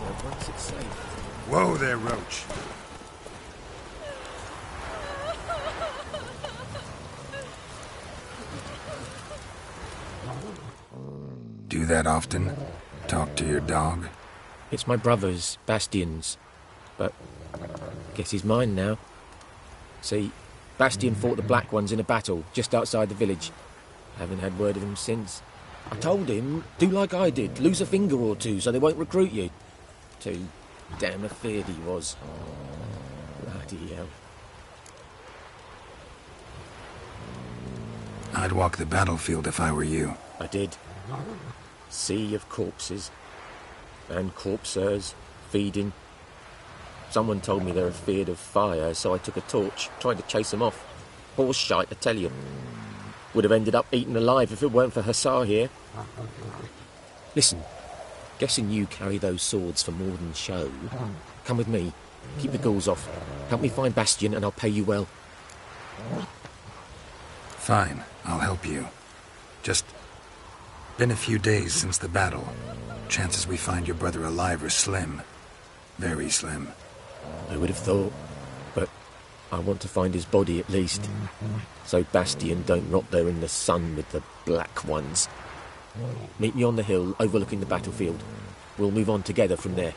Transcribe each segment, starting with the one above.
better once it's safe. Whoa there, Roach. Do that often? Talk to your dog? It's my brother's, Bastian's. But I guess he's mine now. See, Bastian fought the Black Ones in a battle just outside the village. Haven't had word of him since. I told him, do like I did, lose a finger or two so they won't recruit you. Too damn afeard he was. Bloody hell. I'd walk the battlefield if I were you. I did. Sea of corpses. And corpsers, feeding. Someone told me they were feared of fire, so I took a torch, tried to chase them off. Horse shite, I tell you. Would have ended up eaten alive if it weren't for Hussar here. Listen, guessing you carry those swords for more than show. Come with me. Keep the ghouls off. Help me find Bastian and I'll pay you well. Fine, I'll help you. Just been a few days since the battle. Chances we find your brother alive are slim. Very slim. I would have thought, but I want to find his body at least. So Bastian don't rot there in the sun with the Black Ones. Meet me on the hill overlooking the battlefield. We'll move on together from there.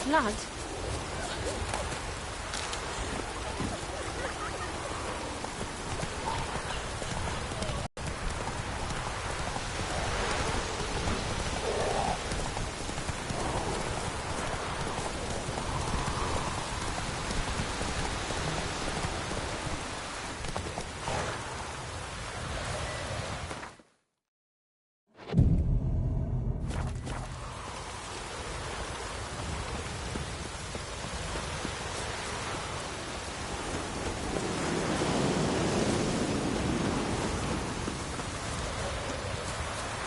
Flood?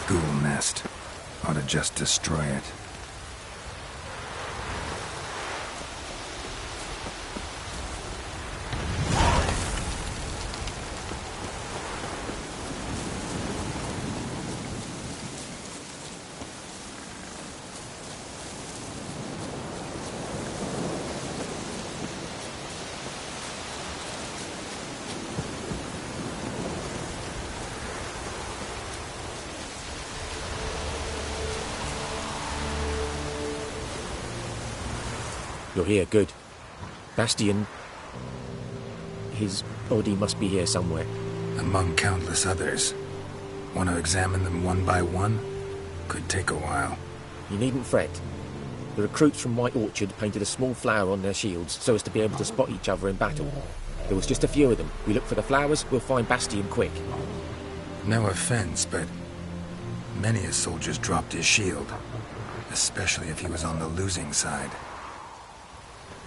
Ghoul nest. Ought to just destroy it. You're here, good. Bastian... his body must be here somewhere. Among countless others. Want to examine them one by one? Could take a while. You needn't fret. The recruits from White Orchard painted a small flower on their shields so as to be able to spot each other in battle. There was just a few of them. We look for the flowers, we'll find Bastian quick. No offense, but many a soldier's dropped his shield. Especially if he was on the losing side.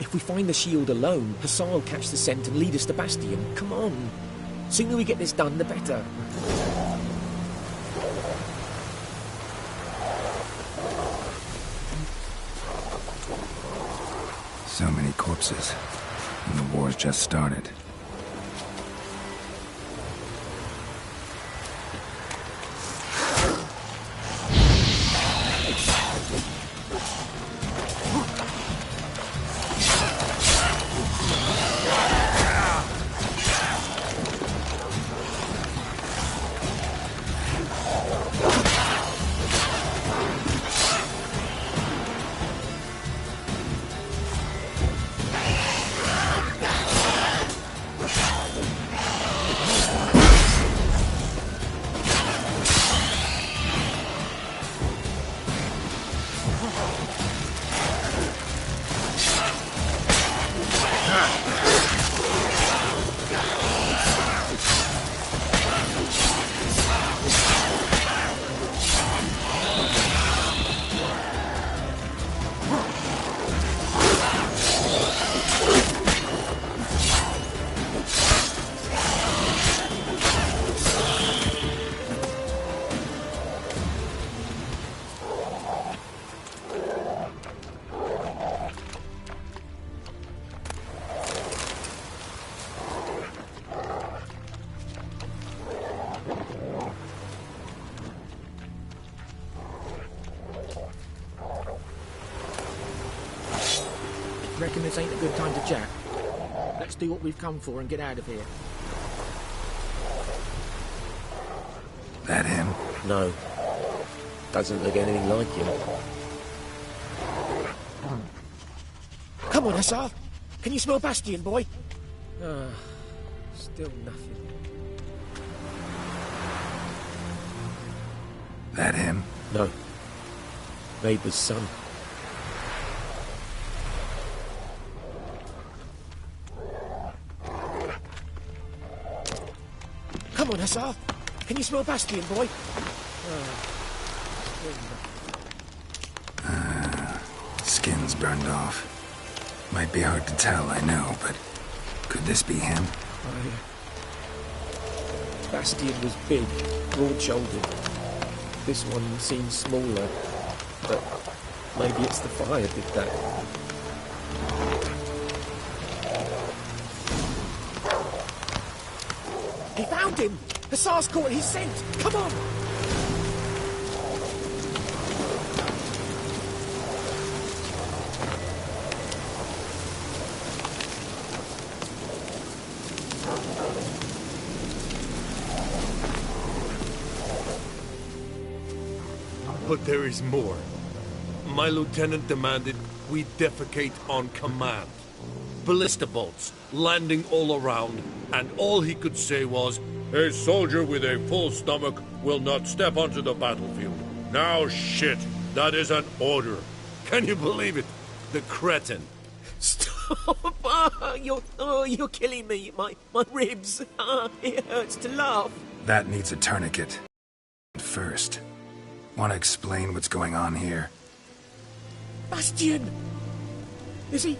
If we find the shield alone, Hussar will catch the scent and lead us to Bastian. Come on. Sooner we get this done, the better. So many corpses. And the war's just started. Reckon this ain't a good time to chat? Let's do what we've come for and get out of here. That him? No. Doesn't look anything like him. Come on, Hussar. Can you smell Bastion, boy? Still nothing. That him? No. Neighbour's son. Come on, Hussar. Can you smell Bastion, boy? Still nothing. Skin's burned off. Might be hard to tell, I know, but could this be him? Bastion was big, broad-shouldered. This one seems smaller, but maybe it's the fire did that. He found him! Hussar's caught his scent! Come on! But there is more. My lieutenant demanded we defecate on command. Ballista bolts landing all around, and all he could say was, "A soldier with a full stomach will not step onto the battlefield." Now shit, that is an order. Can you believe it? The cretin. Stop! You're killing me. My ribs. It hurts to laugh. That needs a tourniquet. First, want to explain what's going on here? Bastion! Is he...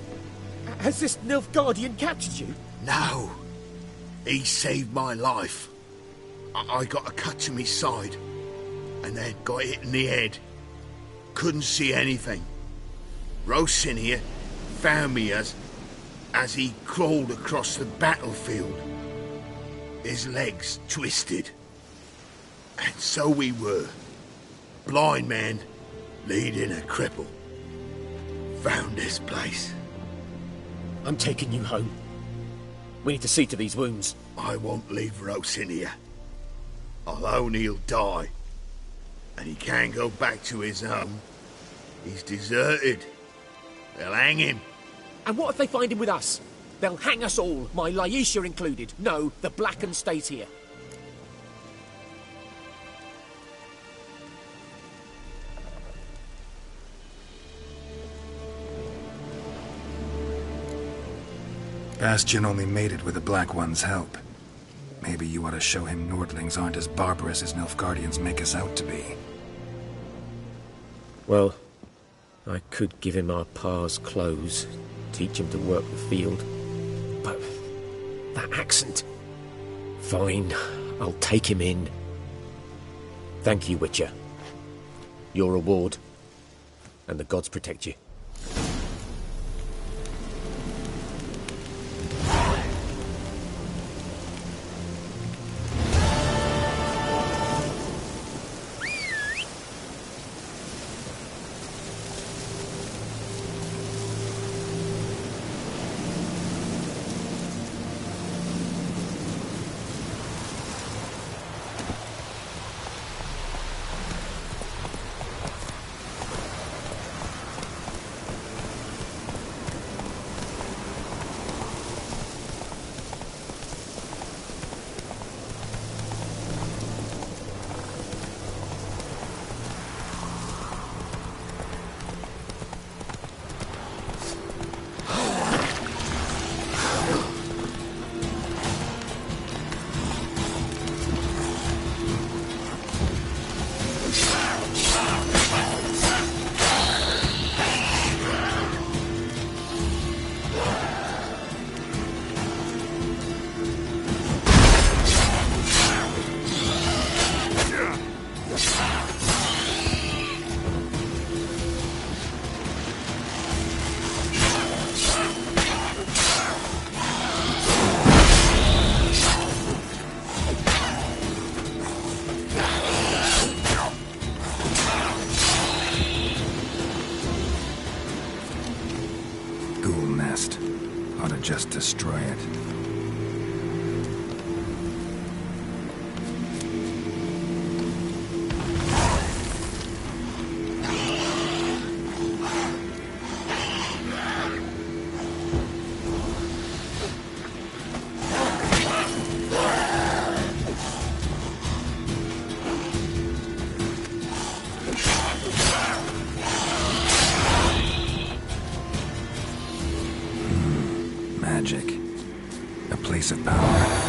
Has this Nilfgaardian captured you? No. He saved my life. I got a cut to my side, and then got hit in the head. Couldn't see anything. Rosinia found me as he crawled across the battlefield. His legs twisted. And so we were. Blind man leading a cripple. Found this place. I'm taking you home. We need to see to these wounds. I won't leave Rosinia. I'll own he'll die. And he can't go back to his home. He's deserted. They'll hang him. And what if they find him with us? They'll hang us all, my Laisha included. No, the Blackened stays here. Bastion only made it with the Black One's help. Maybe you ought to show him Nordlings aren't as barbarous as Nilfgaardians make us out to be. Well, I could give him our pa's clothes, teach him to work the field. But that accent... Fine, I'll take him in. Thank you, Witcher. Your reward. And the gods protect you. Ought to just destroy it. Magic. A place of power.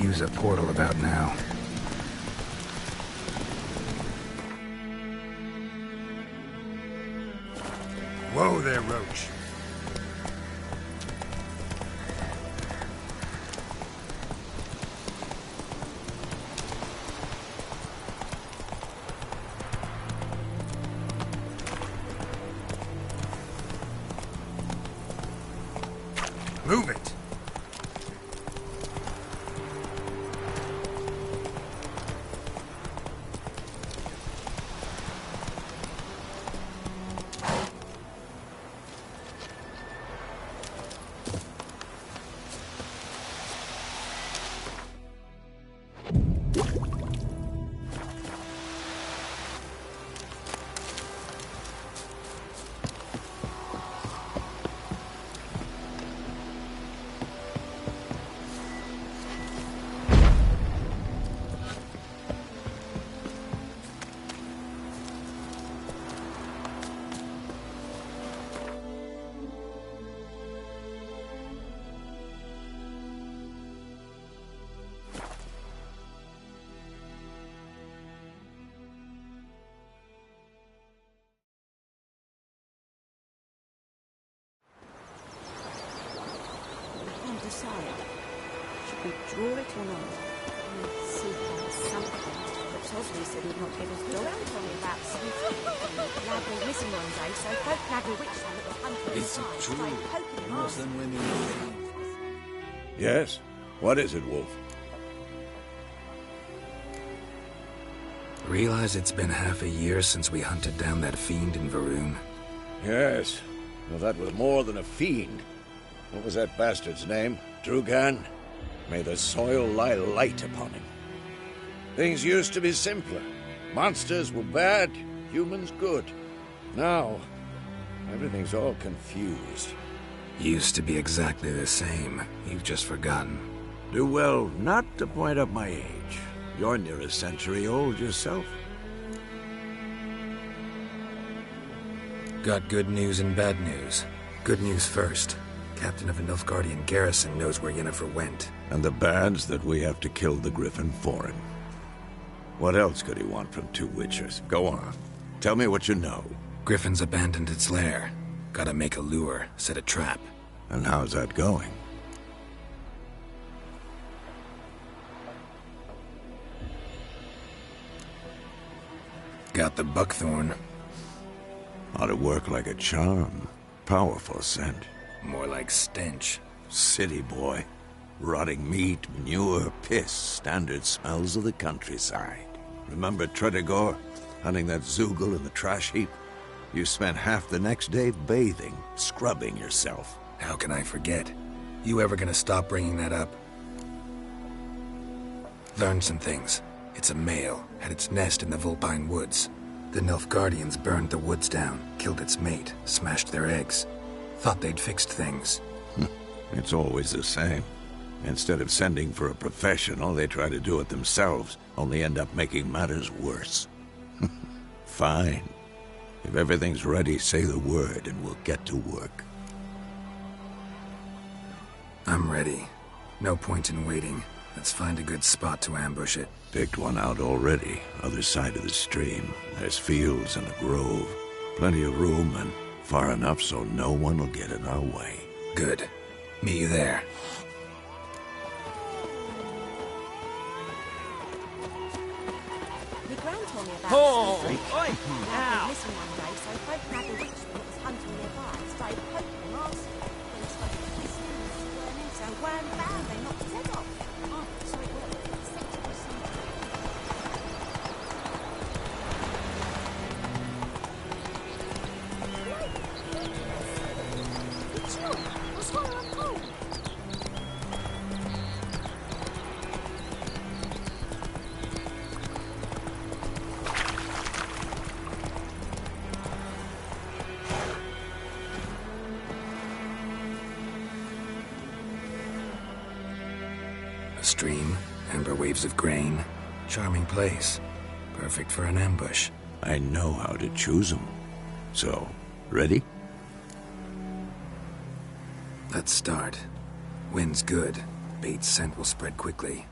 Use a portal about now. Whoa there, Roach. Move it. Decide. Should we draw it or not? Let's see how something. But Tosby said he'd not give us dog. Don't tell me about Gladwell missing one day, so folk Gladwell witch son that was hunting Is it true? poking him Most than women. Yes? What is it, Wolf? Realize it's been half a year since we hunted down that fiend in Varun? Yes. Well, that was more than a fiend. What was that bastard's name? Drugan? May the soil lie light upon him. Things used to be simpler. Monsters were bad, humans good. Now, everything's all confused. Used to be exactly the same. You've just forgotten. Do well not to point up my age. You're near a century old yourself. Got good news and bad news. Good news first. Captain of a Nilfgaardian garrison knows where Yennefer went. And the bad's that we have to kill the Griffin for him. What else could he want from two Witchers? Go on. Tell me what you know. Griffin's abandoned its lair. Gotta make a lure, set a trap. And how's that going? Got the buckthorn. Ought to work like a charm. Powerful scent. More like stench. City boy. Rotting meat, manure, piss. Standard smells of the countryside. Remember Tredegor? Hunting that Zoogle in the trash heap? You spent half the next day bathing, scrubbing yourself. How can I forget? You ever gonna stop bringing that up? Learned some things. It's a male, had its nest in the Vulpine Woods. The Nilfgaardians burned the woods down, killed its mate, smashed their eggs. Thought they'd fixed things. It's always the same. Instead of sending for a professional, they try to do it themselves, only end up making matters worse. Fine. If everything's ready, say the word and we'll get to work. I'm ready. No point in waiting. Let's find a good spot to ambush it. Picked one out already, other side of the stream. There's fields and a grove. Plenty of room and far enough so no one will get in our way. Good. Meet you there. My gran told me about Oh, Steve. oi, Lad went now. missing one day, so folk nabbed a witchman that was hunting nearby and started poking and asking. They started kissing and squirming, so wham bam, they knocked his head off. Oh, so it worked. It's you. I swear I'm cold. A stream, amber waves of grain. Charming place. Perfect for an ambush. I know how to choose them. So, ready? Let's start. Wind's good. Bait's scent will spread quickly.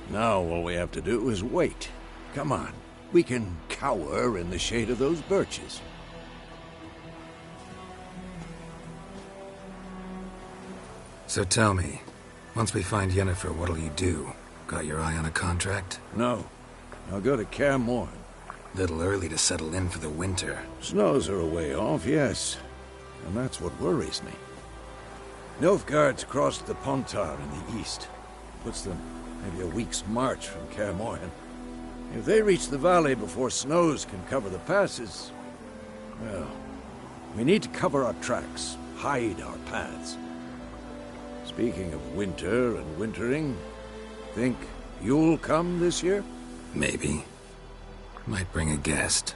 Now all we have to do is wait. Come on. We can cower in the shade of those birches. So tell me, once we find Yennefer, what'll you do? Got your eye on a contract? No. I'll go to Kaer Morhen. Little early to settle in for the winter. Snows are a way off, yes. And that's what worries me. Nilfgaard's crossed the Pontar in the east. Puts them maybe a week's march from Kaer Morhen. If they reach the valley before snows can cover the passes, well, we need to cover our tracks, hide our paths. Speaking of winter and wintering, think you'll come this year? Maybe. Might bring a guest.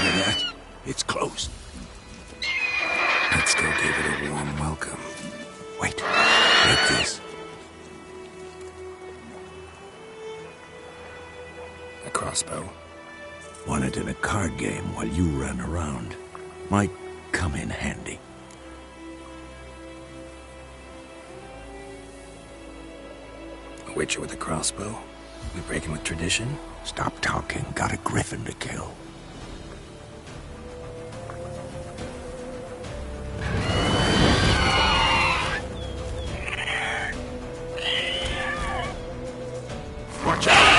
Hear that? It's closed. Let's go give it a warm welcome. Wait, like this. A crossbow. Won it in a card game while you ran around. Might come in handy. A witcher with a crossbow? We breaking with tradition? Stop talking. Got a griffin to kill. Watch out!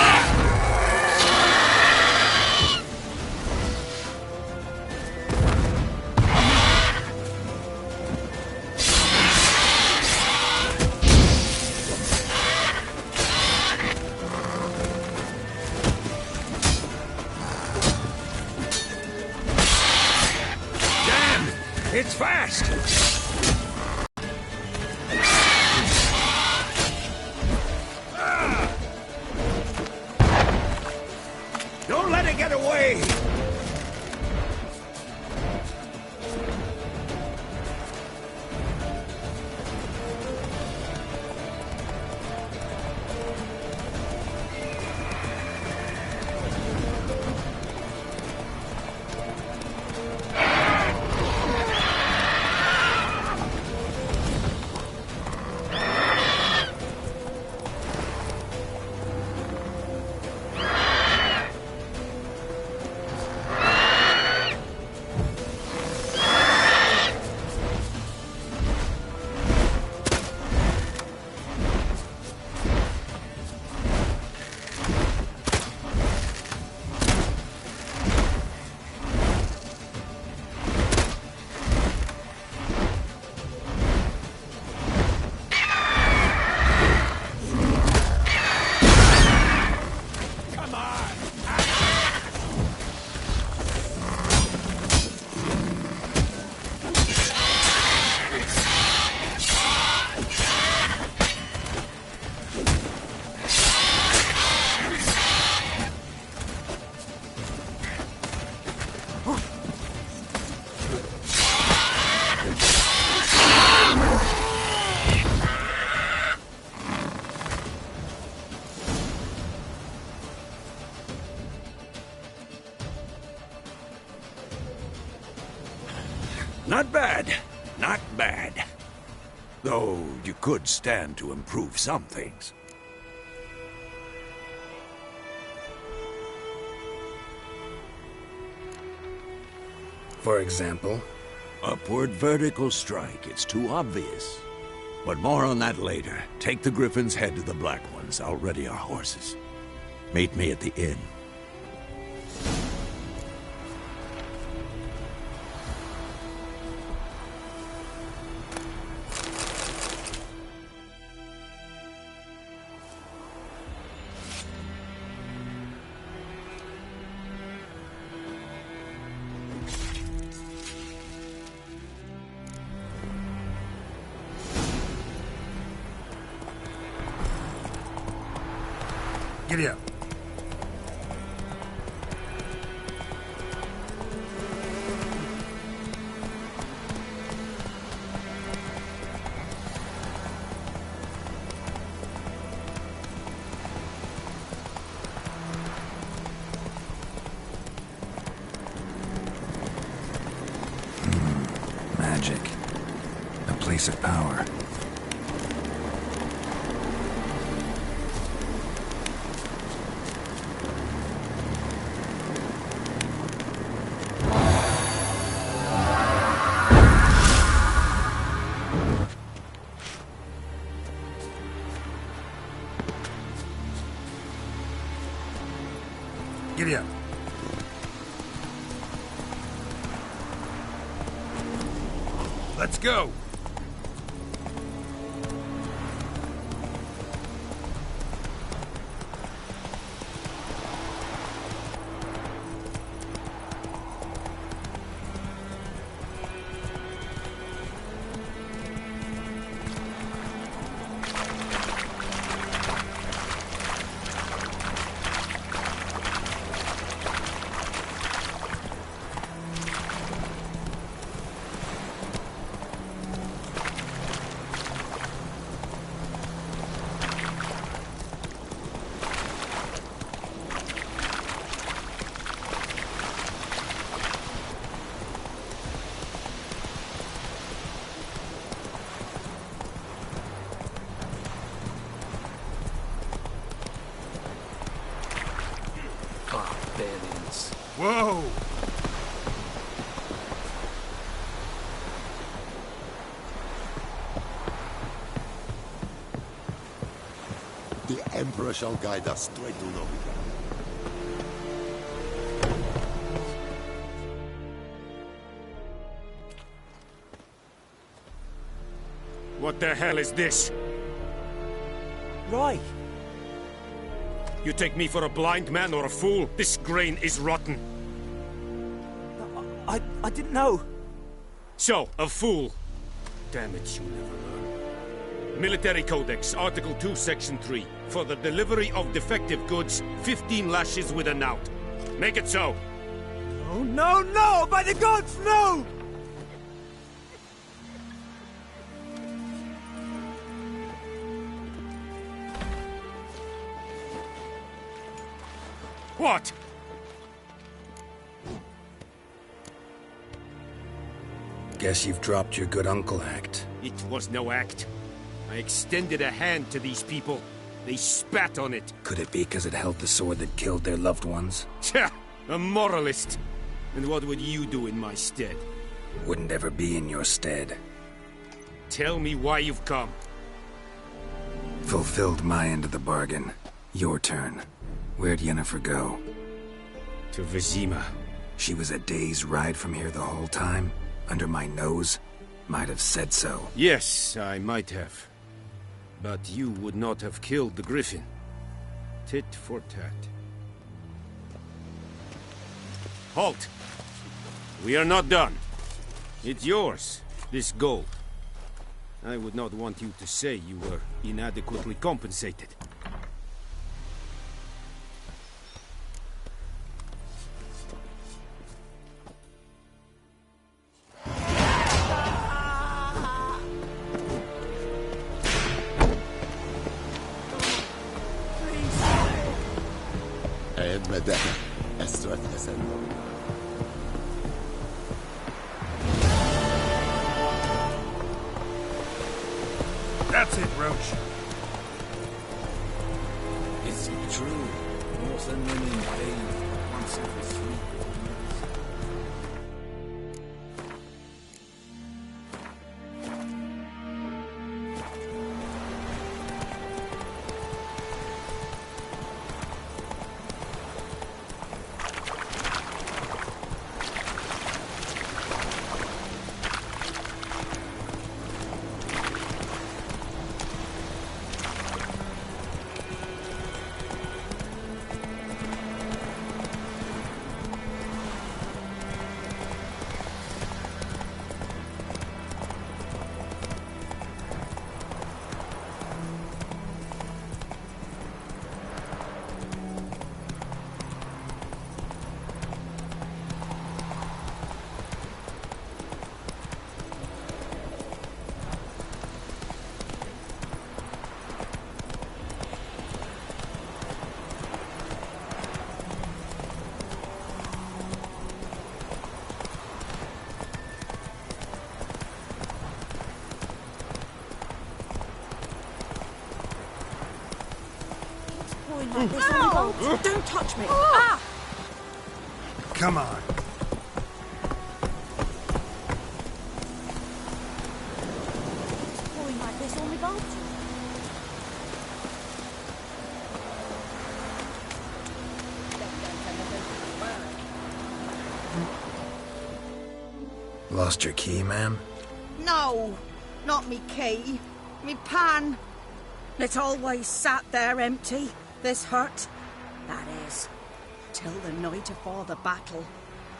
It's fast! Don't let it get away! Not bad. Not bad. Though you could stand to improve some things. For example? Upward vertical strike. It's too obvious. But more on that later. Take the Griffin's head to the Black Ones. I'll ready our horses. Meet me at the inn. Giddy up. Magic. A place of power. Giddy up. Let's go! Barbarians. Whoa! The Emperor shall guide us straight to Novigrad. What the hell is this? Right. You take me for a blind man or a fool? This grain is rotten. I didn't know. So, a fool. Damn it, you never learn. Military Codex, Article 2, Section 3. For the delivery of defective goods, 15 lashes with a knout. Make it so. Oh, no, no! By the gods, no! What? Guess you've dropped your good uncle act. It was no act. I extended a hand to these people. They spat on it. Could it be because it held the sword that killed their loved ones? Tja, a moralist. And what would you do in my stead? Wouldn't ever be in your stead. Tell me why you've come. Fulfilled my end of the bargain. Your turn. Where'd Yennefer go? To Vizima. She was a day's ride from here the whole time? Under my nose? Might have said so. Yes, I might have. But you would not have killed the Griffin. Tit for tat. Halt! We are not done. It's yours, this gold. I would not want you to say you were inadequately compensated. Watch! Is it true? Northern women bathe once every 3 quarters. Like this on the bolt. Don't touch me. Ah! Come on. Pouring like this on the bolt. Lost your key, ma'am? No, not me key. Me pan. It always sat there empty, this hut. That is, till the night afore the battle.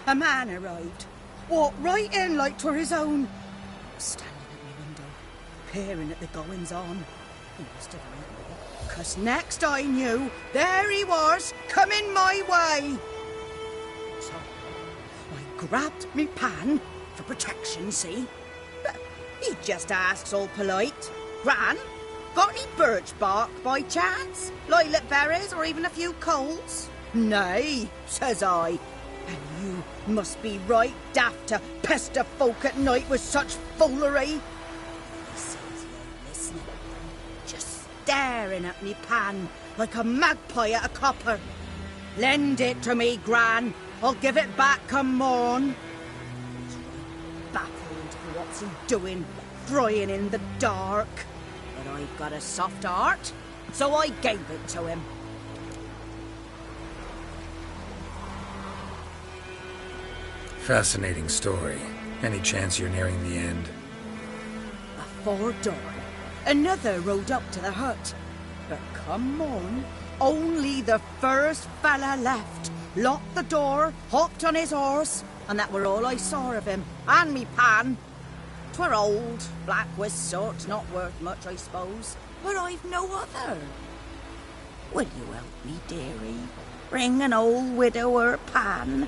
A man arrived, walked right in like 'twere his own. Standing at my window, peering at the goings-on. He must have heard me, 'cause next I knew, there he was, coming my way. So, I grabbed me pan, for protection, see? But he just asks all polite, Gran, got any birch bark by chance? Lilac berries or even a few coals? Nay, says I. And you must be right daft to pester folk at night with such foolery. He says he ain't listening, just staring at me pan like a magpie at a copper. Lend it to me, Gran. I'll give it back come morn. He's right baffled for what's he doing, frying in the dark. But I've got a soft heart, so I gave it to him. Fascinating story. Any chance you're nearing the end? Afore dawn, another rode up to the hut. But come on, only the first fella left. Locked the door, hopped on his horse, and that were all I saw of him. And me pan. 'Twere old, black with sort, not worth much, I suppose. But I've no other. Will you help me, dearie? Bring an old widower pan.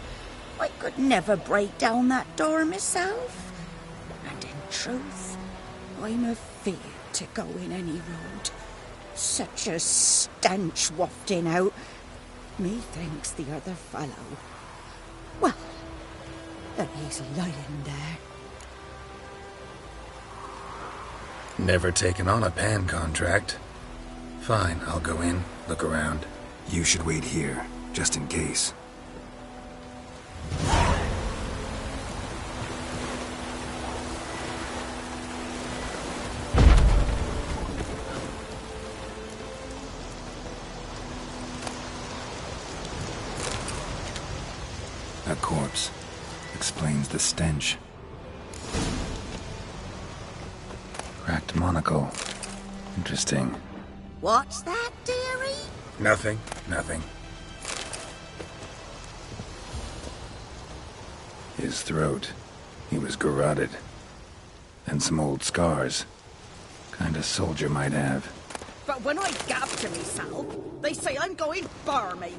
I could never break down that door myself. And in truth, I'm afeard to go in any road. Such a stench wafting out. Methinks the other fellow. Well, that he's lying there. Never taken on a pan contract. Fine, I'll go in, look around. You should wait here, just in case. A corpse. Explains the stench. Cracked monocle. Interesting. What's that, dearie? Nothing. His throat. He was garroted. And some old scars. Kinda soldier might have. But when I gab to myself, they say I'm going barmy.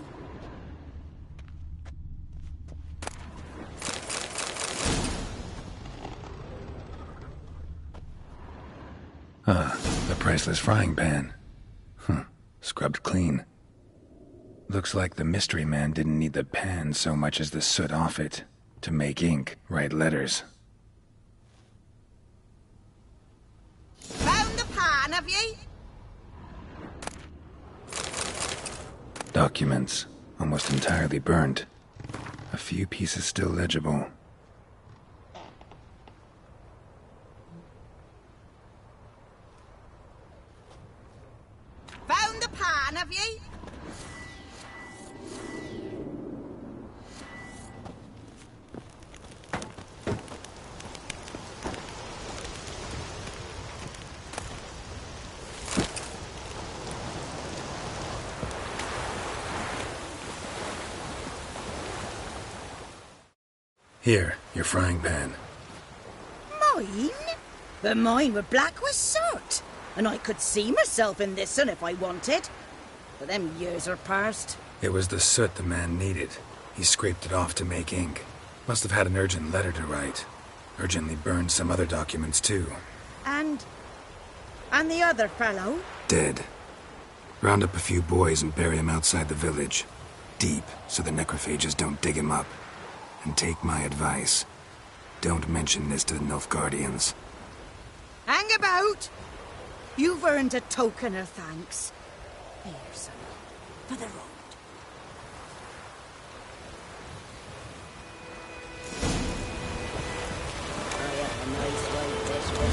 The priceless frying pan. Scrubbed clean. Looks like the mystery man didn't need the pan so much as the soot off it. To make ink, write letters. Found the pan, have ye? Documents, almost entirely burned. A few pieces still legible. Found the pan, have ye? Here, your frying pan. Mine? But mine were black with soot, and I could see myself in this one if I wanted. But them years are past. It was the soot the man needed. He scraped it off to make ink. Must have had an urgent letter to write. Urgently burned some other documents too. And the other fellow? Dead. Round up a few boys and bury him outside the village. Deep, so the necrophages don't dig him up. And take my advice. Don't mention this to the Nilfgaardians. Hang about! You've earned a token of thanks. Here, son, for the road. I have a nice way this way.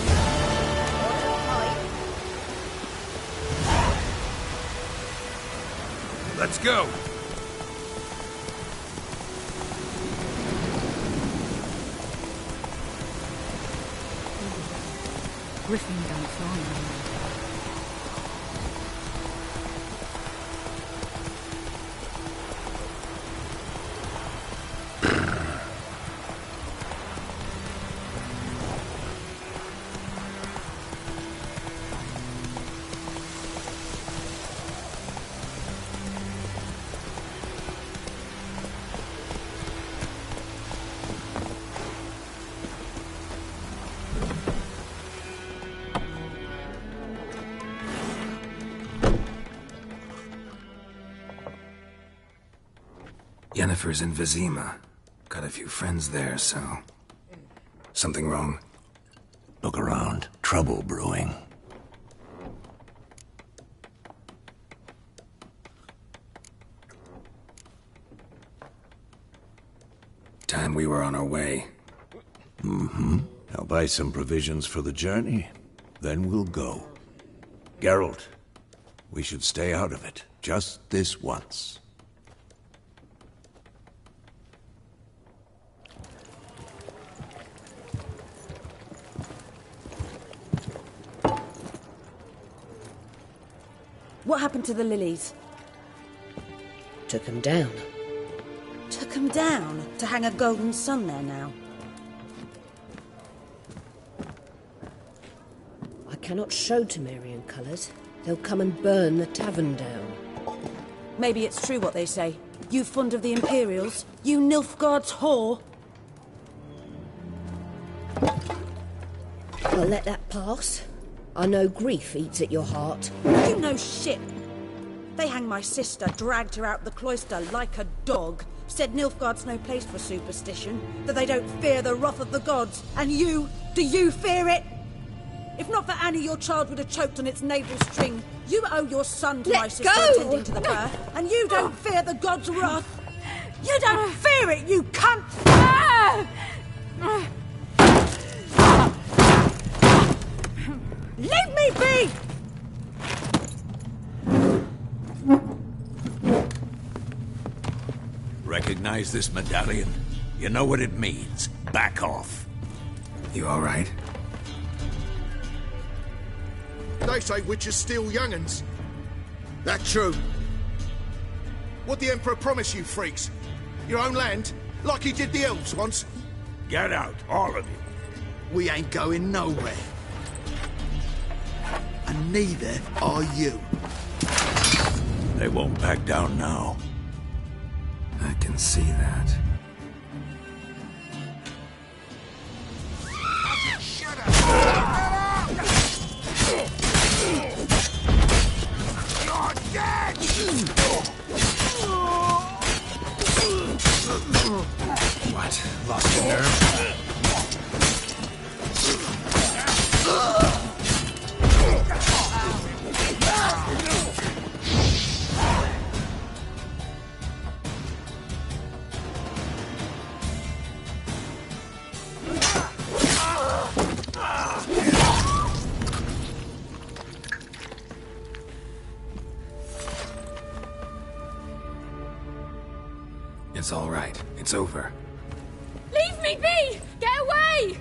Let's go. Griffin don't fly anymore. Yennefer's in Vizima. Got a few friends there, so... Something wrong? Look around. Trouble brewing. Time we were on our way. Mm-hmm. I'll buy some provisions for the journey. Then we'll go. Geralt, we should stay out of it. Just this once. What happened to the lilies? Took them down. Took him down to hang a golden sun there now. I cannot show Temerian colours. They'll come and burn the tavern down. Maybe it's true what they say. You fond of the Imperials? You Nilfgaard's whore? I'll let that pass. I know grief eats at your heart. You know shit. They hanged my sister, dragged her out the cloister like a dog. Said Nilfgaard's no place for superstition, that they don't fear the wrath of the gods. And you, do you fear it? If not for Annie, your child would have choked on its navel string. You owe your son to my sister attending to the birth, and you don't fear the gods' wrath. You don't fear it, you cunt! Leave me be! Recognize this medallion? You know what it means. Back off. You all right? They say witches steal young'uns. That true? What the Emperor promise you, freaks? Your own land? Like he did the elves once? Get out, all of you. We ain't going nowhere. And neither are you. They won't back down now. I can see that. Shut up! You're dead! What? Lost your nerve? It's all right. It's over. Leave me be! Get away!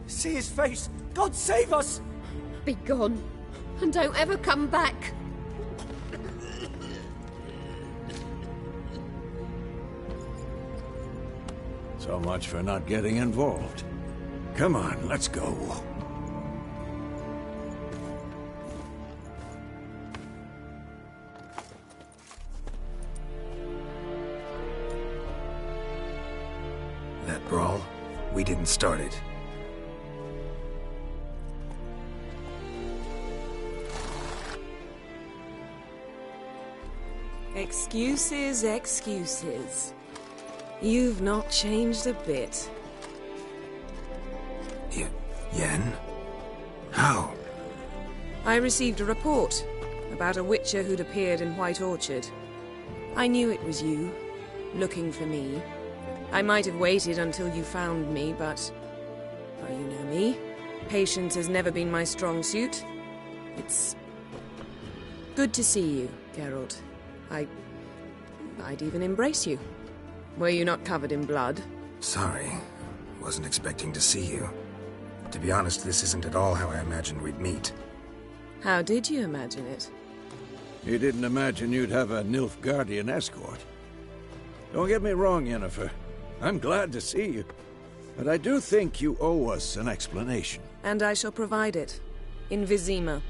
See his face! God save us! Be gone, and don't ever come back. So much for not getting involved. Come on, let's go. That brawl, we didn't start it. Excuses, excuses. You've not changed a bit. Yen? How? I received a report about a witcher who'd appeared in White Orchard. I knew it was you, looking for me. I might have waited until you found me, but... well, you know me. Patience has never been my strong suit. It's... good to see you, Geralt. I'd even embrace you. Were you not covered in blood? Sorry. Wasn't expecting to see you. To be honest, this isn't at all how I imagined we'd meet. How did you imagine it? You didn't imagine you'd have a Nilfgaardian escort. Don't get me wrong, Yennefer. I'm glad to see you. But I do think you owe us an explanation. And I shall provide it. In Vizima.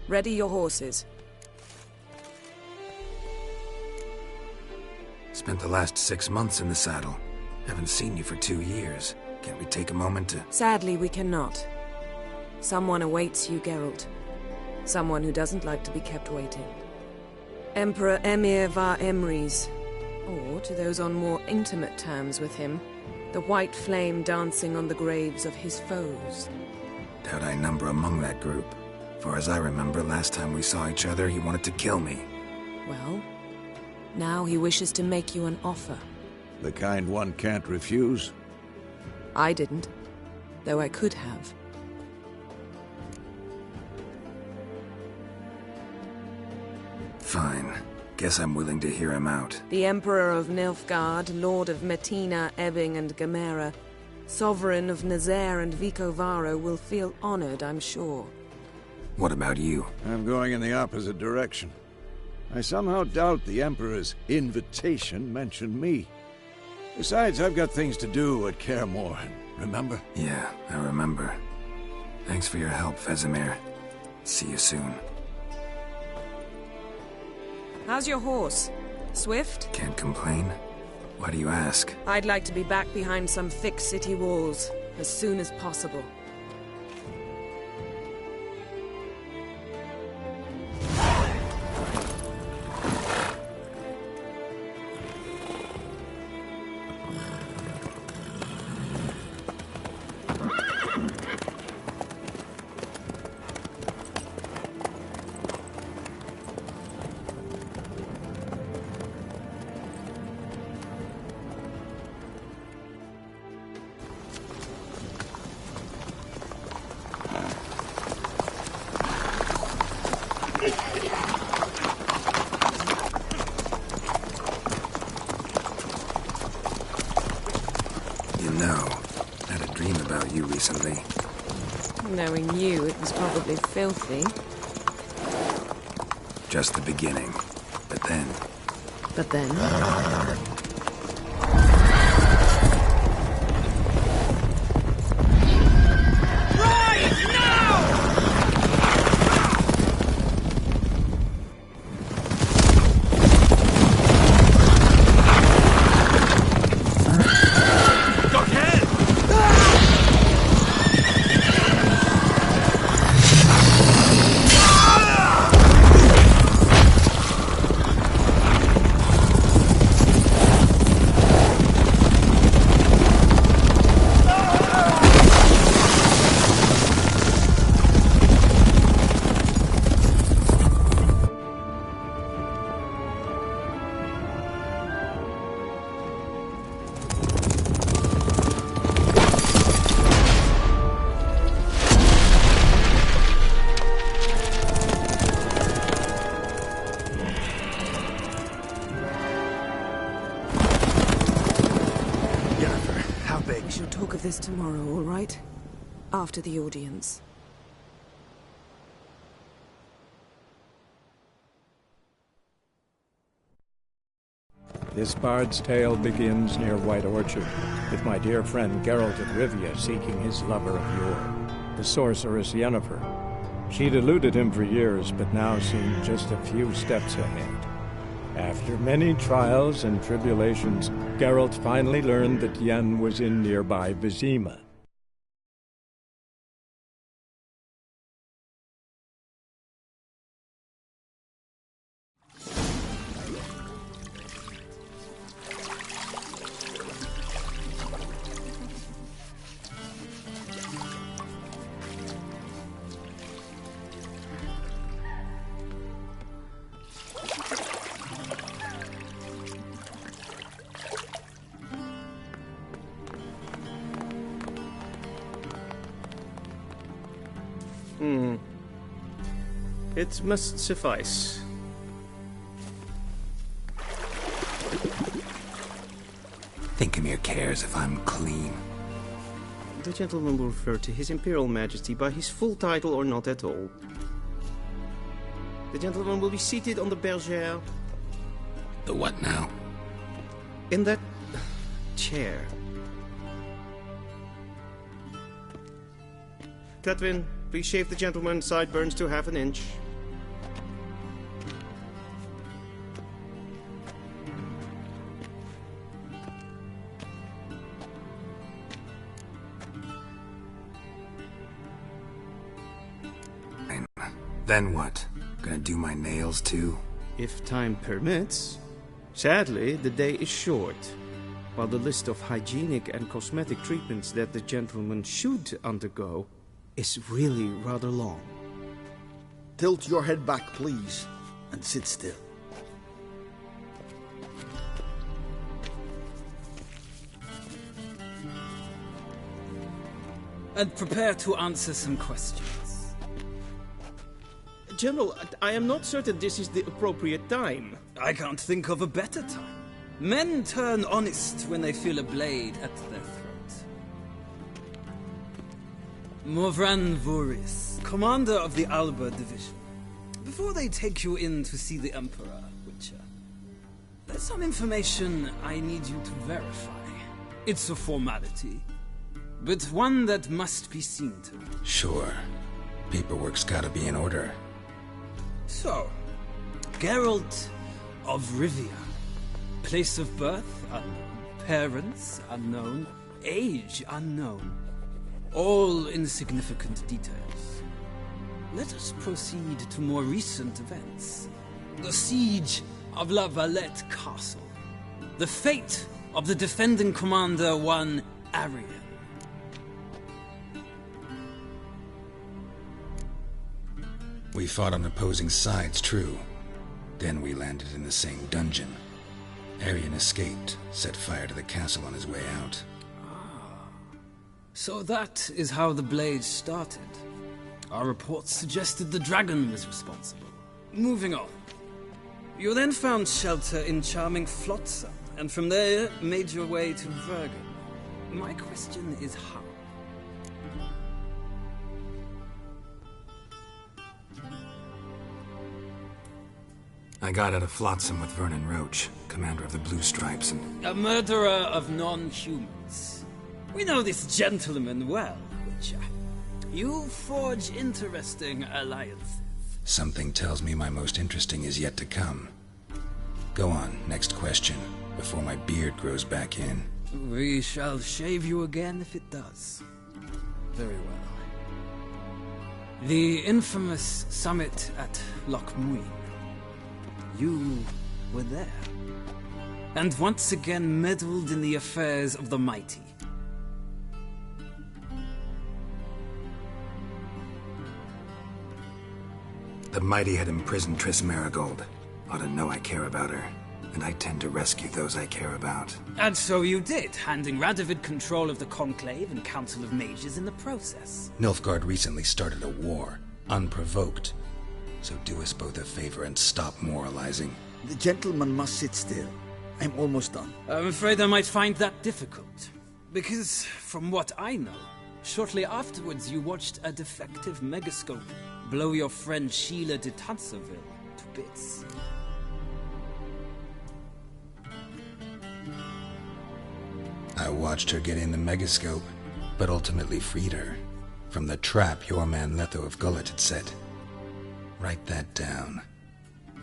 Ready your horses. Spent the last 6 months in the saddle. Haven't seen you for 2 years. Can't we take a moment to... Sadly, we cannot. Someone awaits you, Geralt. Someone who doesn't like to be kept waiting. Emperor Emir var Emrys. Or, to those on more intimate terms with him, the white flame dancing on the graves of his foes. Doubt I number among that group. For as I remember, last time we saw each other, he wanted to kill me. Well, now he wishes to make you an offer. The kind one can't refuse? I didn't, though I could have. Fine. Guess I'm willing to hear him out. The Emperor of Nilfgaard, Lord of Metina, Ebbing and Gamera, Sovereign of Nazaire and Vicovaro will feel honored, I'm sure. What about you? I'm going in the opposite direction. I somehow doubt the Emperor's invitation mentioned me. Besides, I've got things to do at Kaer Morhen, remember? Yeah, I remember. Thanks for your help, Vesemir. See you soon. How's your horse? Swift? Can't complain. Why do you ask? I'd like to be back behind some thick city walls, as soon as possible. You know, I had a dream about you recently. Knowing you, it was probably filthy. Just the beginning. But then... But then... beg. We shall talk of this tomorrow, all right? After the audience. This bard's tale begins near White Orchard, with my dear friend Geralt of Rivia seeking his lover of yore, the sorceress Yennefer. She'd eluded him for years, but now seemed just a few steps ahead. After many trials and tribulations, Geralt finally learned that Yen was in nearby Vizima. It must suffice. Thinkamir cares if I'm clean. The gentleman will refer to His Imperial Majesty by his full title or not at all. The gentleman will be seated on the bergère. The what now? In that chair. Cletwin, please shave the gentleman's sideburns to half an inch. Then what? Gonna do my nails too? If time permits. Sadly, the day is short, while the list of hygienic and cosmetic treatments that the gentleman should undergo is really rather long. Tilt your head back, please, and sit still. And prepare to answer some questions. General, I am not certain this is the appropriate time. I can't think of a better time. Men turn honest when they feel a blade at their throat. Morvran Voorhis, commander of the Alba Division. Before they take you in to see the Emperor, Witcher, there's some information I need you to verify. It's a formality, but one that must be seen to. Sure. Paperwork's gotta be in order. So, Geralt of Rivia. Place of birth unknown. Parents unknown. Age unknown. All insignificant details. Let us proceed to more recent events. The siege of La Valette Castle. The fate of the defending commander, one Arian. We fought on opposing sides, true. Then we landed in the same dungeon. Arian escaped, set fire to the castle on his way out. So that is how the Blade started. Our reports suggested the dragon was responsible. Moving on. You then found shelter in charming Flotsam, and from there made your way to Vergen. My question is how? I got out of Flotsam with Vernon Roach, commander of the Blue Stripes, and... A murderer of non-humans. We know this gentleman well, Witcher. You forge interesting alliances. Something tells me my most interesting is yet to come. Go on, next question, before my beard grows back in. We shall shave you again if it does. Very well. The infamous summit at Loch Muin. You were there. And once again meddled in the affairs of the mighty. The mighty had imprisoned Triss Merigold. Ought to know I care about her. And I tend to rescue those I care about. And so you did, handing Radovid control of the Conclave and Council of Mages in the process. Nilfgaard recently started a war, unprovoked. So do us both a favor and stop moralizing. The gentleman must sit still. I'm almost done. I'm afraid I might find that difficult. Because, from what I know, shortly afterwards you watched a defective megascope blow your friend Sheila de Tancerville to bits. I watched her get in the megascope, but ultimately freed her from the trap your man Letho of Gullet had set. Write that down.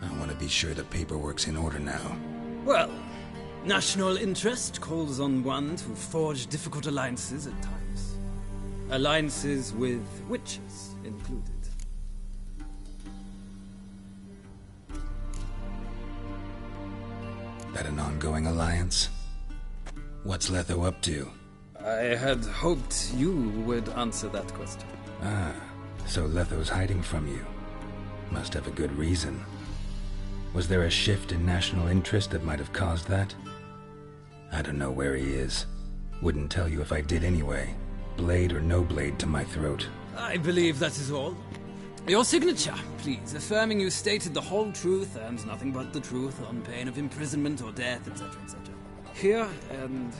I want to be sure the paperwork's in order now. Well, national interest calls on one to forge difficult alliances at times. Alliances with witches included. That an ongoing alliance? What's Letho up to? I had hoped you would answer that question. Ah, so Letho's hiding from you. Must have a good reason. Was there a shift in national interest that might have caused that? I don't know where he is. Wouldn't tell you if I did anyway. Blade or no blade to my throat. I believe that is all. Your signature, please, affirming you stated the whole truth and nothing but the truth on pain of imprisonment or death, etc., etc. Here and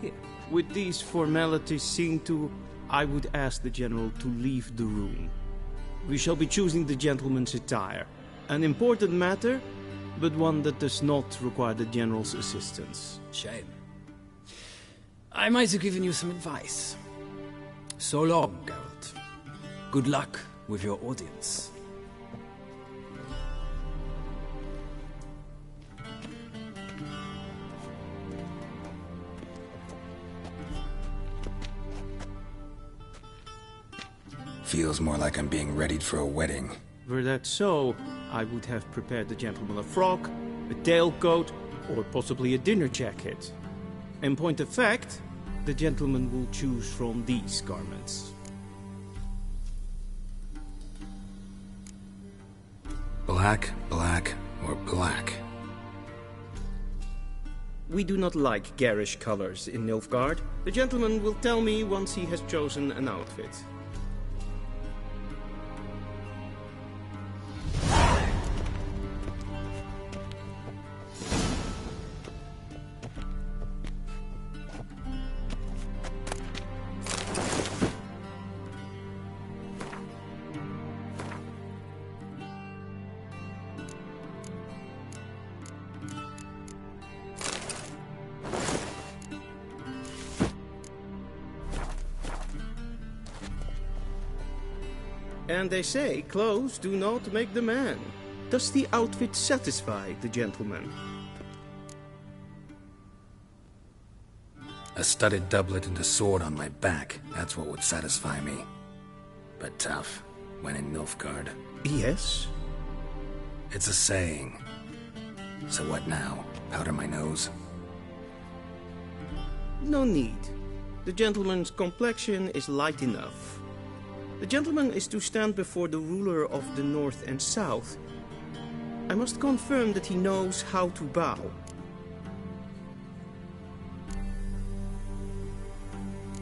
here. With these formalities seen to, I would ask the General to leave the room. We shall be choosing the gentleman's attire. An important matter, but one that does not require the General's assistance. Shame. I might have given you some advice. So long, Geralt. Good luck with your audience. Feels more like I'm being readied for a wedding. Were that so, I would have prepared the gentleman a frock, a tailcoat, or possibly a dinner jacket. In point of fact, the gentleman will choose from these garments. Black, black, or black? We do not like garish colors in Nilfgaard. The gentleman will tell me once he has chosen an outfit. And they say clothes do not make the man. Does the outfit satisfy the gentleman? A studded doublet and a sword on my back, that's what would satisfy me. But tough, when in Nilfgaard. Yes? It's a saying. So what now? Powder my nose? No need. The gentleman's complexion is light enough. The gentleman is to stand before the ruler of the North and South. I must confirm that he knows how to bow.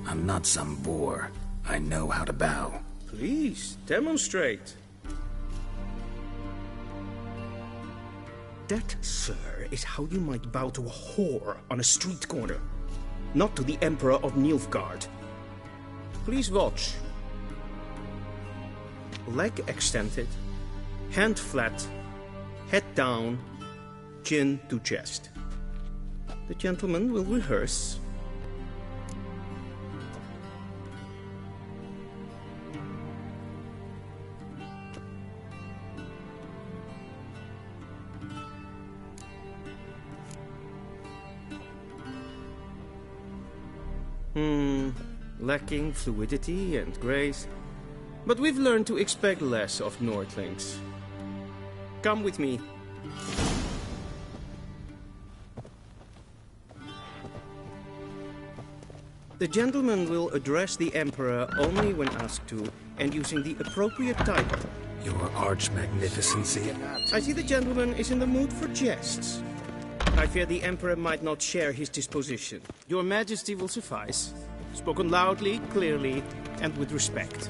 I'm not some boor. I know how to bow. Please, demonstrate. That, sir, is how you might bow to a whore on a street corner, not to the Emperor of Nilfgaard. Please watch. Leg extended, hand flat, head down, chin to chest. The gentleman will rehearse. Lacking fluidity and grace. But we've learned to expect less of Nordlings. Come with me. The gentleman will address the Emperor only when asked to, and using the appropriate title. Your Arch-Magnificency. I see the gentleman is in the mood for jests. I fear the Emperor might not share his disposition. Your Majesty will suffice. Spoken loudly, clearly, and with respect.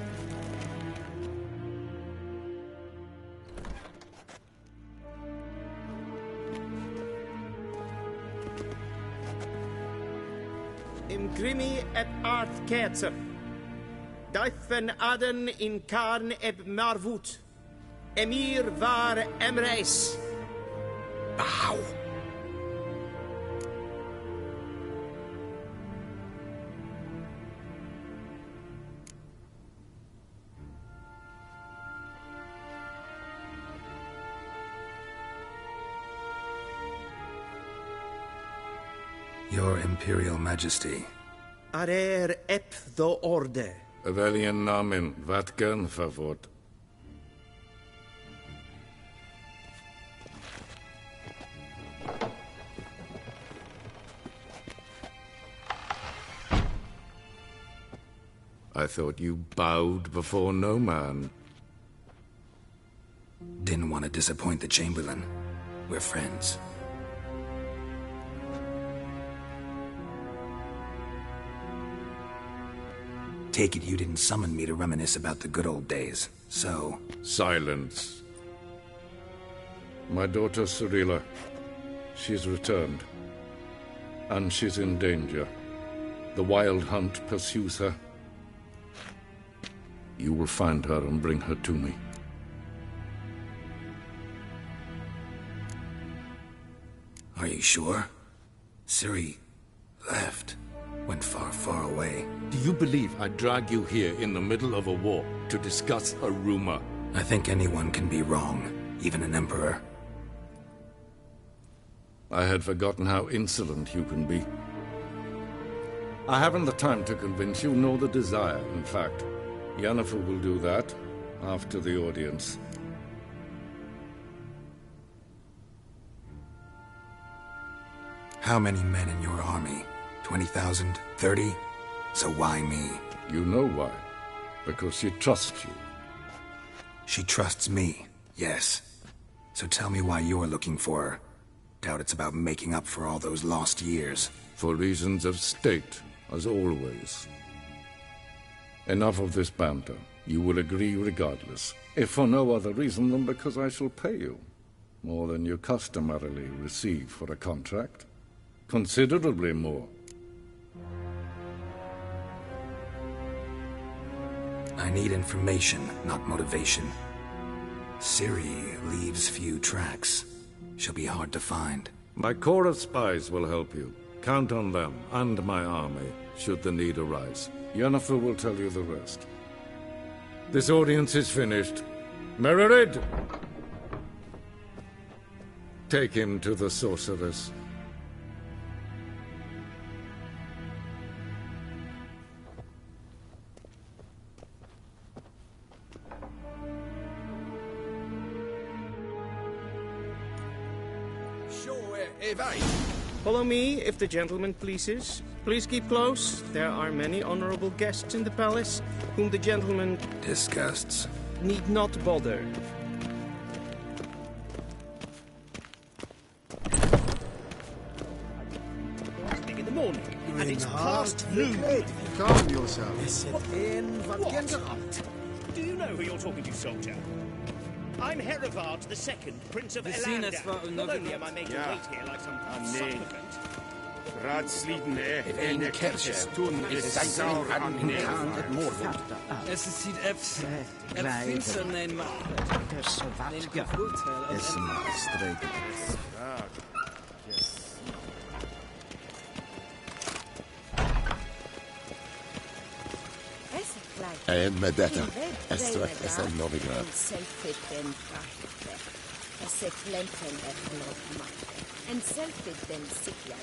im grimi et art ketzer. Daifen aden in karn eb marvut. Emir var emreis. Bow. Your Imperial Majesty. Arer ep the orde. Avelian namen, wat gern favort. I thought you bowed before no man. Didn't want to disappoint the Chamberlain. We're friends. Take it you didn't summon me to reminisce about the good old days, so... Silence. My daughter Cirilla, she's returned. And she's in danger. The Wild Hunt pursues her. You will find her and bring her to me. Are you sure? Ciri left. Went far, far away. Do you believe I'd drag you here in the middle of a war to discuss a rumor? I think anyone can be wrong, even an emperor. I had forgotten how insolent you can be. I haven't the time to convince you, nor the desire, in fact. Yennefer will do that after the audience. How many men in your army? 20,000? 30? So why me? You know why. Because she trusts you. She trusts me, yes. So tell me why you're looking for her. Doubt it's about making up for all those lost years. For reasons of state, as always. Enough of this banter. You will agree regardless. If for no other reason than because I shall pay you. More than you customarily receive for a contract. Considerably more. I need information, not motivation. Ciri leaves few tracks. She'll be hard to find. My corps of spies will help you. Count on them, and my army, should the need arise. Yennefer will tell you the rest. This audience is finished. Mererid! Take him to the sorceress. Follow me, if the gentleman pleases. Please keep close. There are many honorable guests in the palace, whom the gentleman... disgusts. ...need not bother. In the morning, and it's past noon. Calm yourself. Do you know who you're talking to, soldier? I'm Herivard II, Prince of Elandar. Not only am I making wait here like some supplicant. Raadsleden in kerstjes toen is sauer aan het morgen. Es sieht finster nein maar. Neem gevoelteil. Es maar streken. Medetta, Estrach, Esel Novigrad. En selfie den sikler.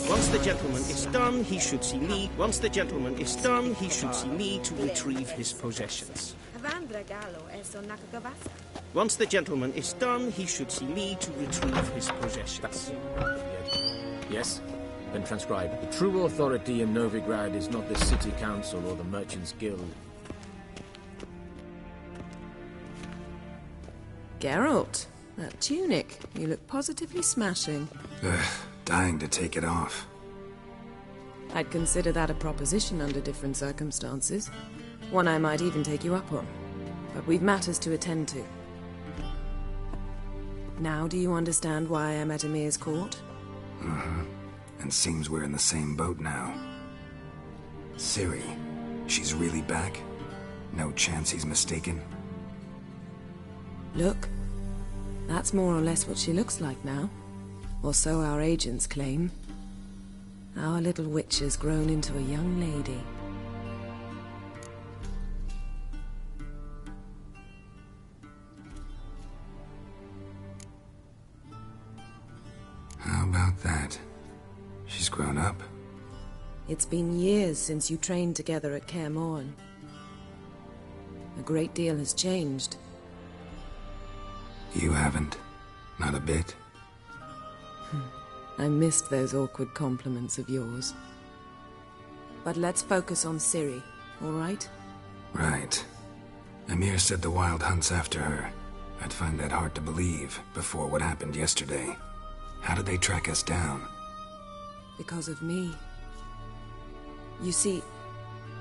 Once the gentleman is done, he should see me. Once the gentleman is done, he should see me to retrieve his possessions. Once the gentleman is done, he should see me to retrieve his possessions. Yes? Then transcribe. The true authority in Novigrad is not the city council or the merchants' guild. Geralt, that tunic. You look positively smashing. Dying to take it off. I'd consider that a proposition under different circumstances. One I might even take you up on. But we've matters to attend to. Now do you understand why I'm at Emir's court? Mm-hmm. And seems we're in the same boat now. Ciri, she's really back? No chance he's mistaken? Look, that's more or less what she looks like now. Or so our agents claim. Our little witch has grown into a young lady. How about that? She's grown up? It's been years since you trained together at Kaer Morhen. A great deal has changed. You haven't? Not a bit? I missed those awkward compliments of yours. But let's focus on Ciri, all right? Right. Emir said the Wild Hunt's after her. I'd find that hard to believe before what happened yesterday. How did they track us down? Because of me. You see,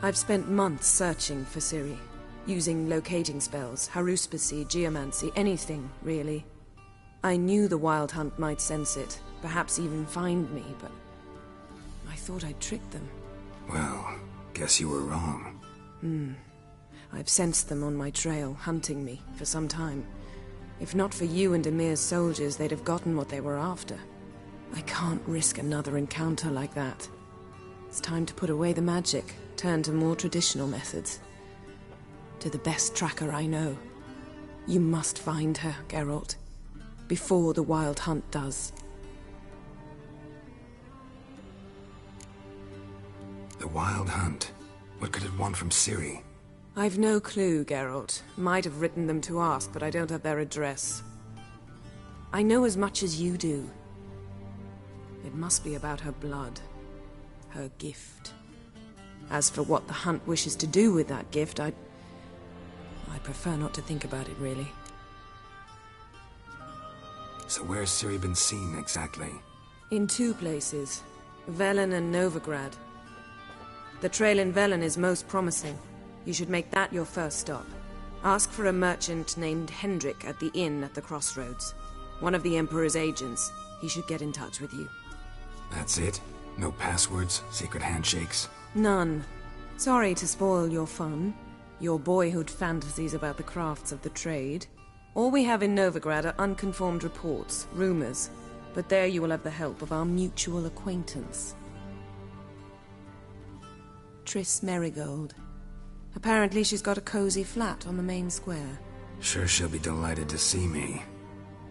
I've spent months searching for Ciri, using locating spells, haruspicy, geomancy, anything, really. I knew the Wild Hunt might sense it, perhaps even find me, but I thought I'd tricked them. Well, guess you were wrong. I've sensed them on my trail, hunting me, for some time. If not for you and Emir's soldiers, they'd have gotten what they were after. I can't risk another encounter like that. It's time to put away the magic, turn to more traditional methods. To the best tracker I know. You must find her, Geralt. Before the Wild Hunt does. The Wild Hunt? What could it want from Ciri? I've no clue, Geralt. Might have written them to ask, but I don't have their address. I know as much as you do. It must be about her blood. Her gift. As for what the Hunt wishes to do with that gift, I prefer not to think about it, really. So where's Ciri been seen, exactly? In two places. Velen and Novigrad. The trail in Velen is most promising. You should make that your first stop. Ask for a merchant named Hendrik at the inn at the crossroads. One of the Emperor's agents. He should get in touch with you. That's it? No passwords, secret handshakes? None. Sorry to spoil your fun. Your boyhood fantasies about the crafts of the trade. All we have in Novigrad are unconfirmed reports, rumors. But there you will have the help of our mutual acquaintance. Triss Merigold. Apparently she's got a cozy flat on the main square. Sure she'll be delighted to see me.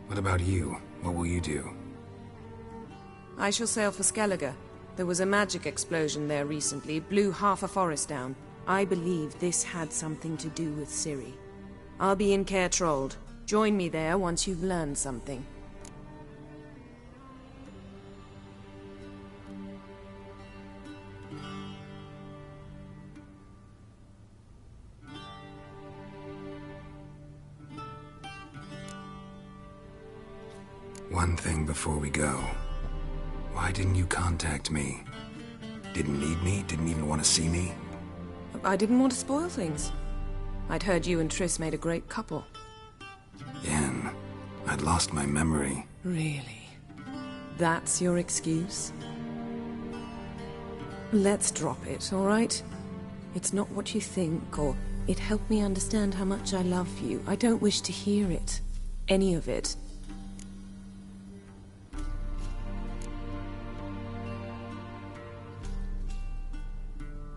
What about you? What will you do? I shall sail for Skellige. There was a magic explosion there recently, blew half a forest down. I believe this had something to do with Ciri. I'll be in Caer Trolde. Join me there once you've learned something. One thing before we go. Why didn't you contact me? Didn't need me? Didn't even want to see me? I didn't want to spoil things. I'd heard you and Triss made a great couple. Yen, I'd lost my memory. Really? That's your excuse? Let's drop it, all right? It's not what you think, or it helped me understand how much I love you. I don't wish to hear it. Any of it.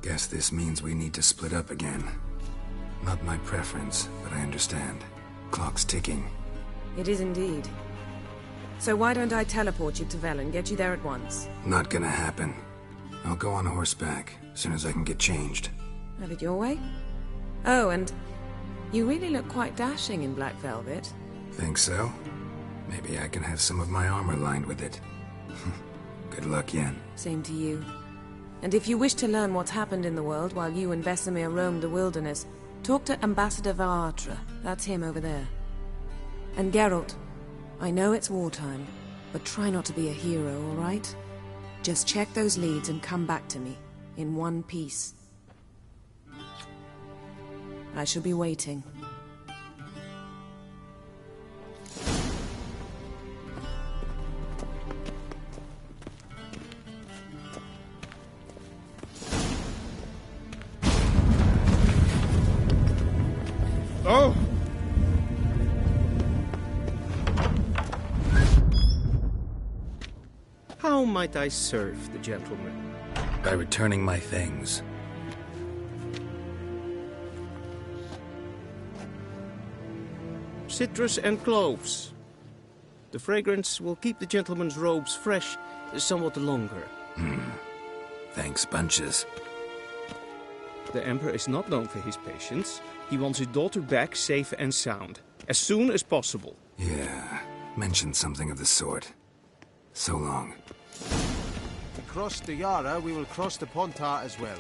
Guess this means we need to split up again. Not my preference, but I understand. Clock's ticking. It is indeed. So why don't I teleport you to Velen, get you there at once? Not gonna happen. I'll go on horseback, as soon as I can get changed. Have it your way? Oh, and you really look quite dashing in black velvet. Think so? Maybe I can have some of my armor lined with it. Good luck, Yen. Same to you. And if you wish to learn what's happened in the world while you and Vesemir roamed the wilderness, talk to Ambassador Vaatra. That's him over there. And Geralt, I know it's wartime, but try not to be a hero, all right? Just check those leads and come back to me, in one piece. I shall be waiting. How might I serve the gentleman? By returning my things. Citrus and cloves. The fragrance will keep the gentleman's robes fresh somewhat longer. Thanks, bunches. The Emperor is not known for his patience. He wants his daughter back safe and sound, as soon as possible. Yeah, mentioned something of the sort. So long. Across the Yara, we will cross the Pontar as well.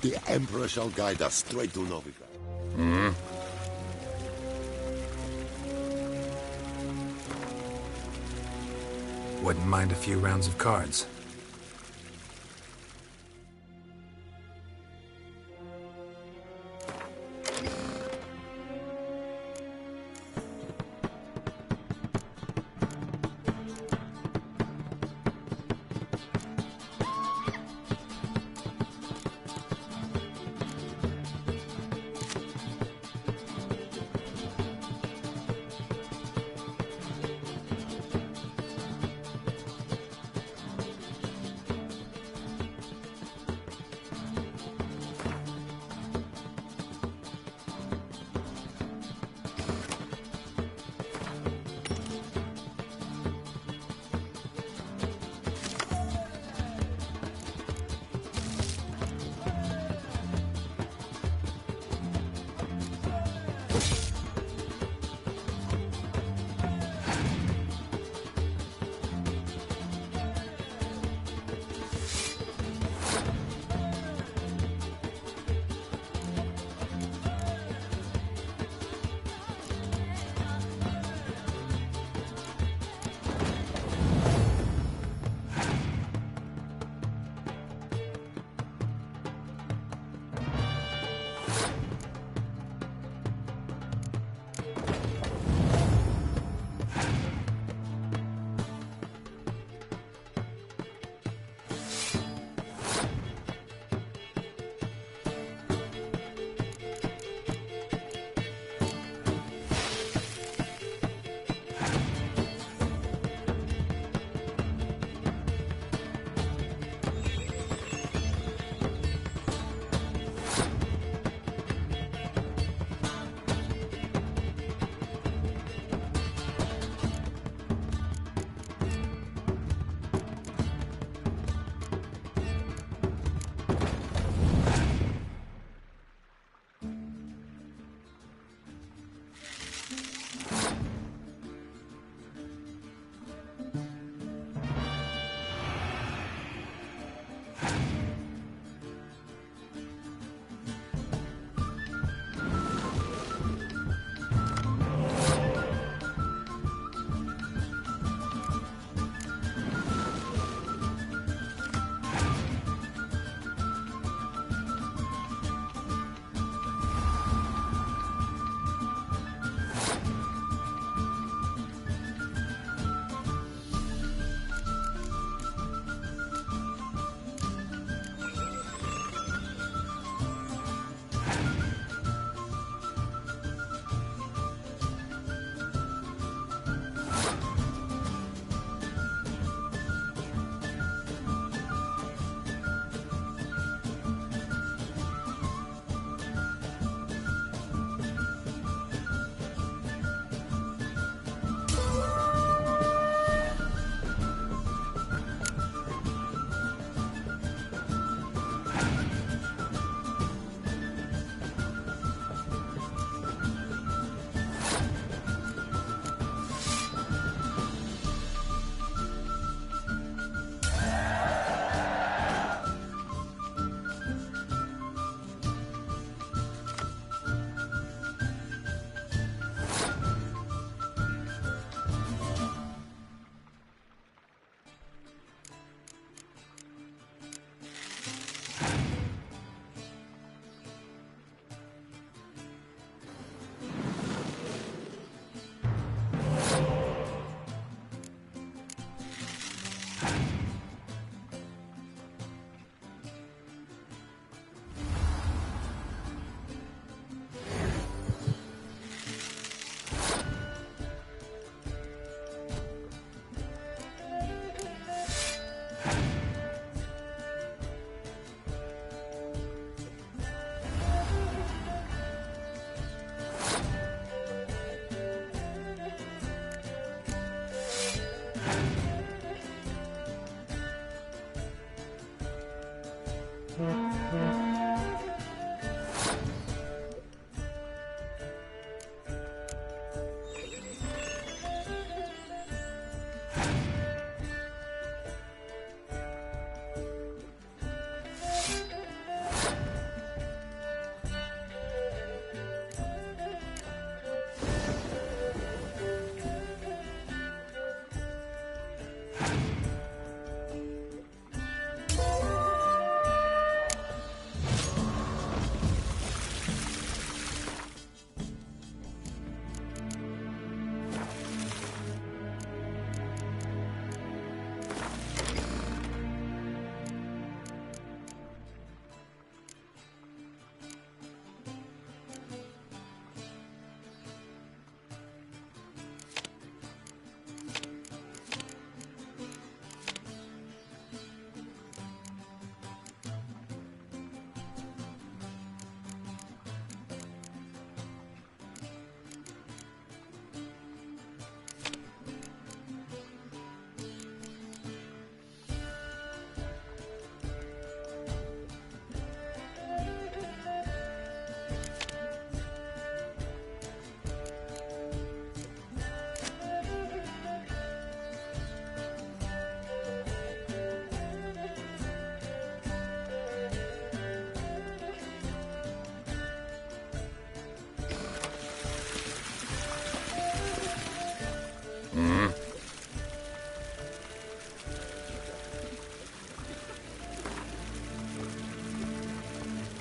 The Emperor shall guide us straight to Novigrad. Wouldn't mind a few rounds of cards.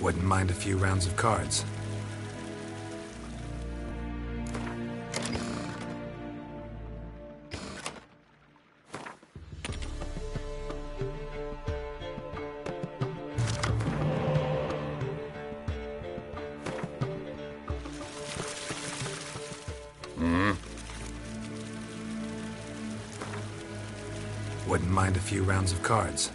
Wouldn't mind a few rounds of cards. Wouldn't mind a few rounds of cards.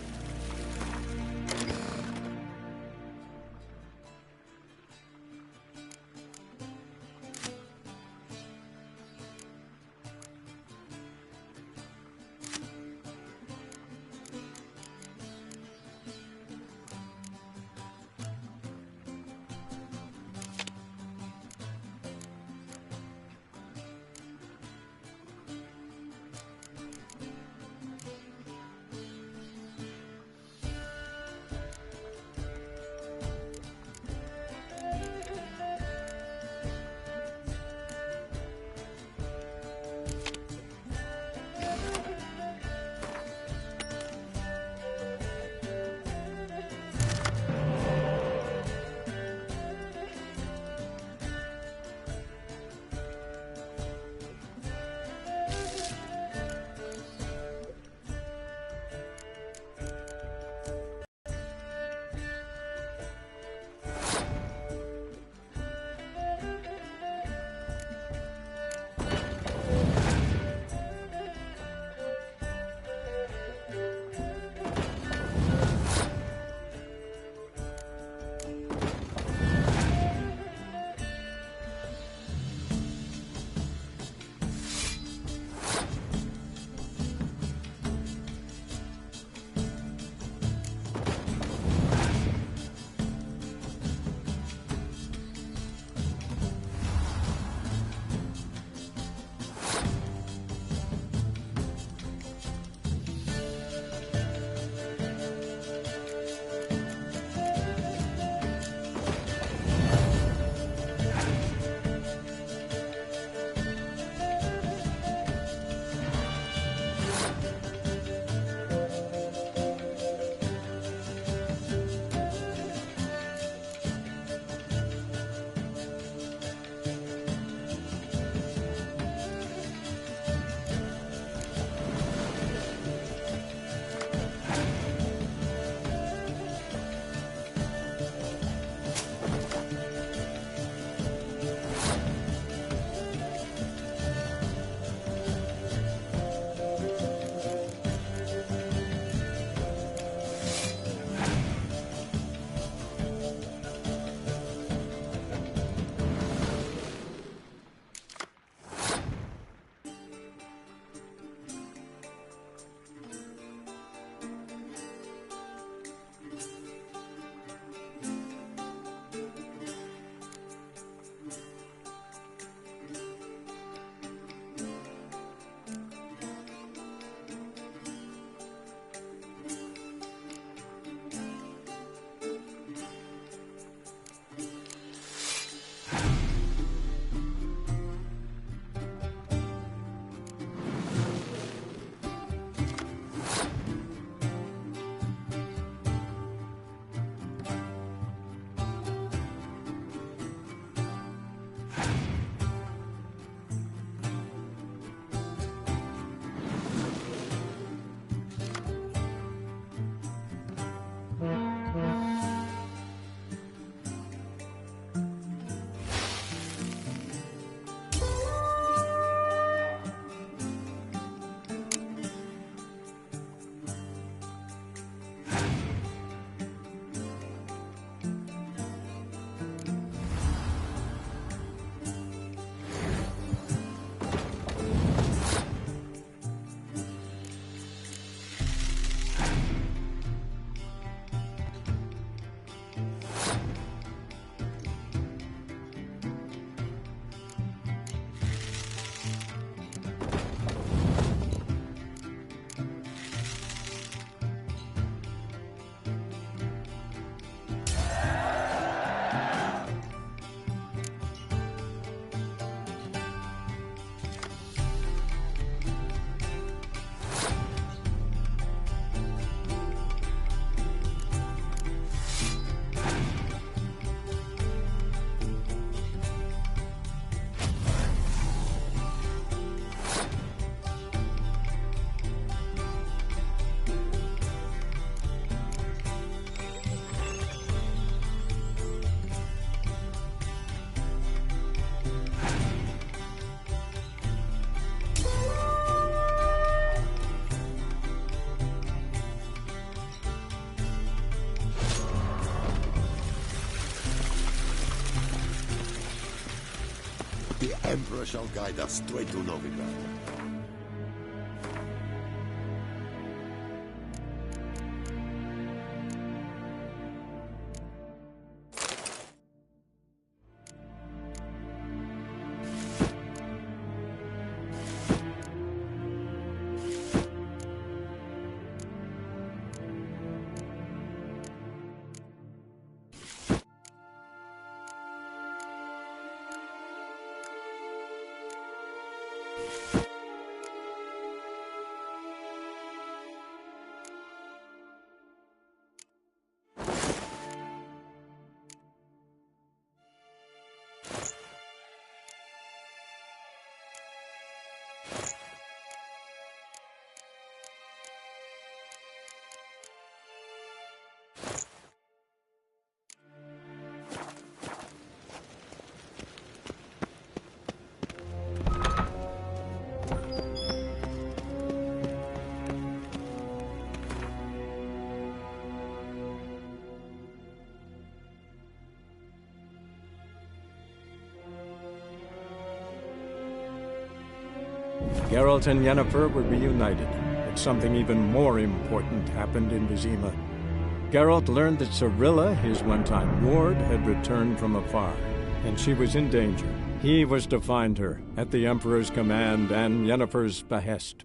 Emperor shall guide us straight to Novigrad. Geralt and Yennefer were reunited, but something even more important happened in Vizima. Geralt learned that Cirilla, his one-time ward, had returned from afar, and she was in danger. He was to find her, at the Emperor's command and Yennefer's behest.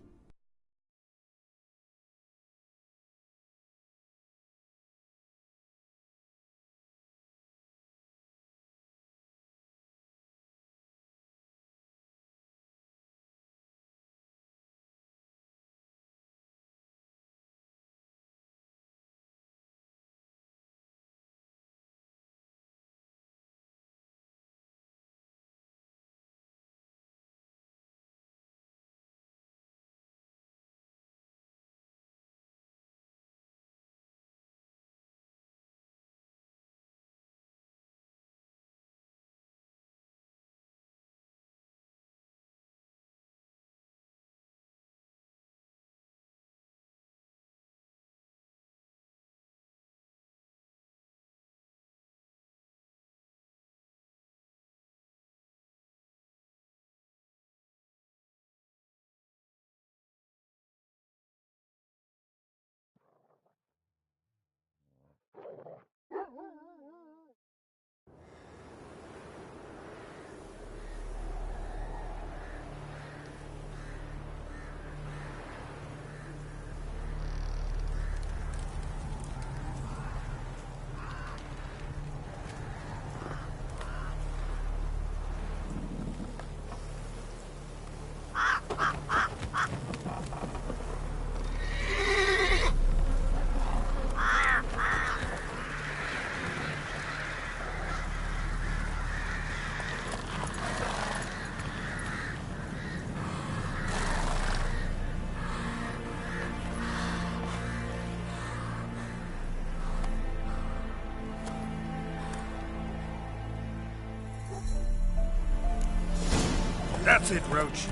That's it, Roach.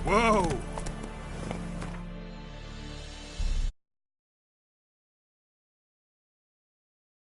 Whoa!